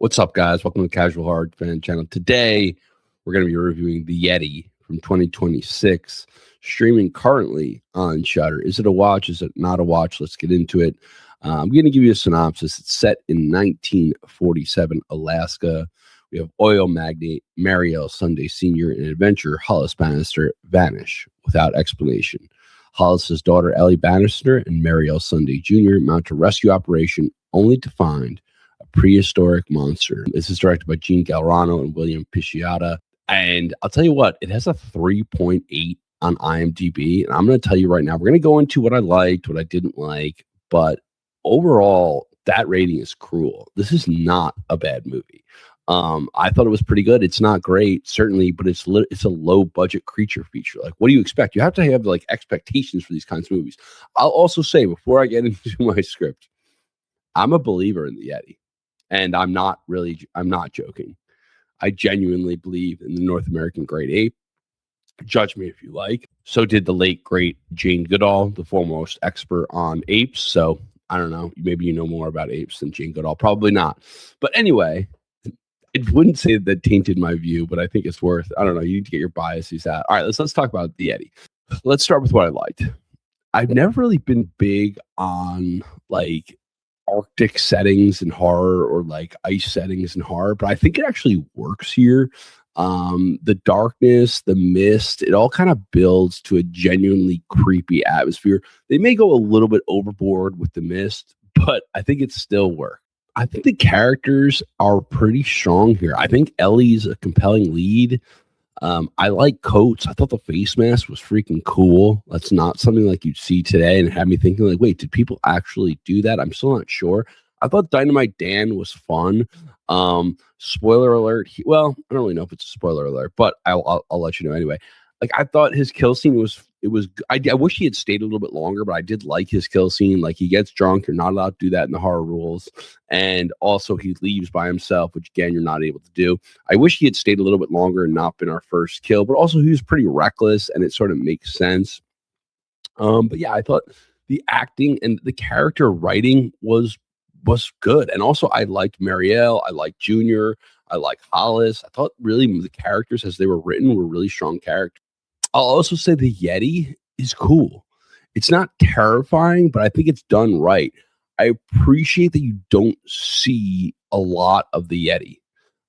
What's up, guys? Welcome to the Casual Horror Fan channel. Today, we're going to be reviewing the Yeti from 2026, streaming currently on Shudder. Is it a watch? Is it not a watch? Let's get into it. I'm going to give you a synopsis. It's set in 1947 Alaska. We have oil magnate Mariel Sunday Sr. and adventurer Hollis Bannister vanish without explanation. Hollis's daughter Ellie Bannister and Mariel Sunday Jr. mount a rescue operation only to find prehistoric monster. This is directed by Gene Galrano and William Pisciata. And I'll tell you what, it has a 3.8 on IMDb. And I'm going to tell you right now, we're going to go into what I liked, what I didn't like. But overall, that rating is cruel. This is not a bad movie. I thought it was pretty good. It's not great, certainly, but it's a low budget creature feature. Like, what do you expect? You have to have like expectations for these kinds of movies. I'll also say before I get into my script, I'm a believer in the Yeti. And I'm not joking. I genuinely believe in the North American great ape. Judge me if you like. So did the late, great Jane Goodall, the foremost expert on apes. So I don't know. Maybe you know more about apes than Jane Goodall. Probably not. But anyway, it wouldn't say that tainted my view, but I think it's worth, I don't know. You need to get your biases out. All right, let's talk about the Yeti. Let's start with what I liked. I've never really been big on like Arctic settings in horror or like ice settings in horror, but I think it actually works here. The darkness, the mist, it all kind of builds to a genuinely creepy atmosphere. They may go a little bit overboard with the mist, but I think it still works. I think the characters are pretty strong here. I think Ellie's a compelling lead. I like Coates. I thought the face mask was freaking cool. That's not something like you'd see today, and it had me thinking like, wait, did people actually do that? I'm still not sure. I thought Dynamite Dan was fun. Spoiler alert. I don't really know if it's a spoiler alert, but I'll let you know anyway. Like, I thought his kill scene was I wish he had stayed a little bit longer, but I did like his kill scene. Like, he gets drunk. You're not allowed to do that in the horror rules. And also he leaves by himself, which again, you're not able to do. I wish he had stayed a little bit longer and not been our first kill, but also he was pretty reckless and it sort of makes sense. But yeah, I thought the acting and the character writing was good. And also I liked Marielle. I liked Junior. I like Hollis. I thought really the characters as they were written were really strong characters. I'll also say the Yeti is cool. It's not terrifying, but I think it's done right. I appreciate that you don't see a lot of the Yeti.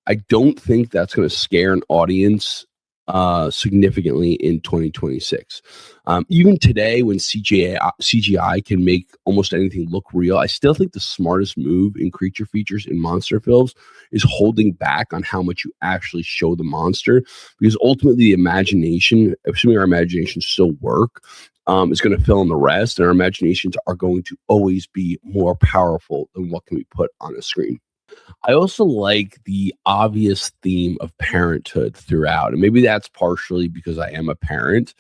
I don't think that's going to scare an audience significantly in 2026. Even today, when CGI can make almost anything look real, I still think the smartest move in creature features in monster films is holding back on how much you actually show the monster, because ultimately the imagination, assuming our imaginations still work, is going to fill in the rest, and our imaginations are going to always be more powerful than what can be put on a screen. I also like the obvious theme of parenthood throughout. And maybe that's partially because I am a parent,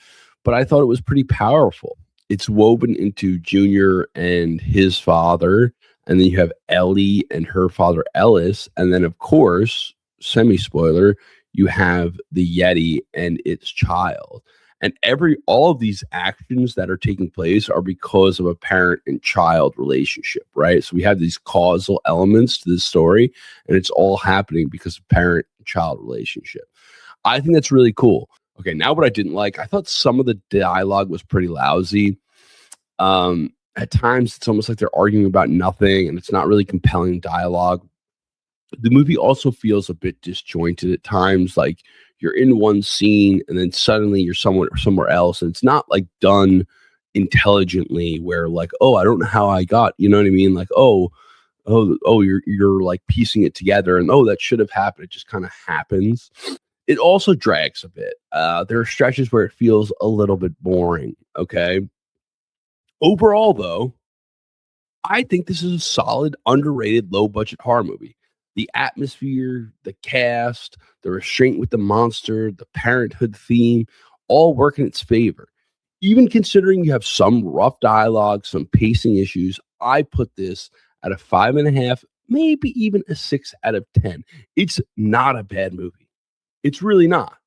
but I thought it was pretty powerful. It's woven into Junior and his father. And then you have Ellie and her father, Ellis. And then, of course, semi-spoiler, you have the Yeti and its child. And all of these actions that are taking place are because of a parent and child relationship, right? So we have these causal elements to this story, and it's all happening because of parent and child relationship. I think that's really cool. Okay, now what I didn't like, I thought some of the dialogue was pretty lousy. At times, it's almost like they're arguing about nothing, and it's not really compelling dialogue. The movie also feels a bit disjointed at times, like you're in one scene and then suddenly you're somewhere else, and it's not like done intelligently where like, oh, I don't know how I got, you know what I mean? Like, you're like piecing it together, and oh, that should have happened. It just kind of happens. It also drags a bit. There are stretches where it feels a little bit boring. Okay. Overall, though, I think this is a solid, underrated, low budget horror movie. The atmosphere, the cast, the restraint with the monster, the parenthood theme, all work in its favor. Even considering you have some rough dialogue, some pacing issues, I put this at a 5.5, maybe even a 6 out of 10. It's not a bad movie. It's really not.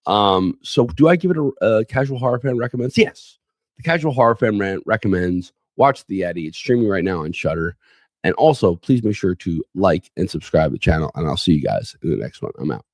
So do I give it a casual horror fan recommends? Yes. The casual horror fan recommends watch The Yeti. It's streaming right now on Shudder. And also, please make sure to like and subscribe to the channel, and I'll see you guys in the next one. I'm out.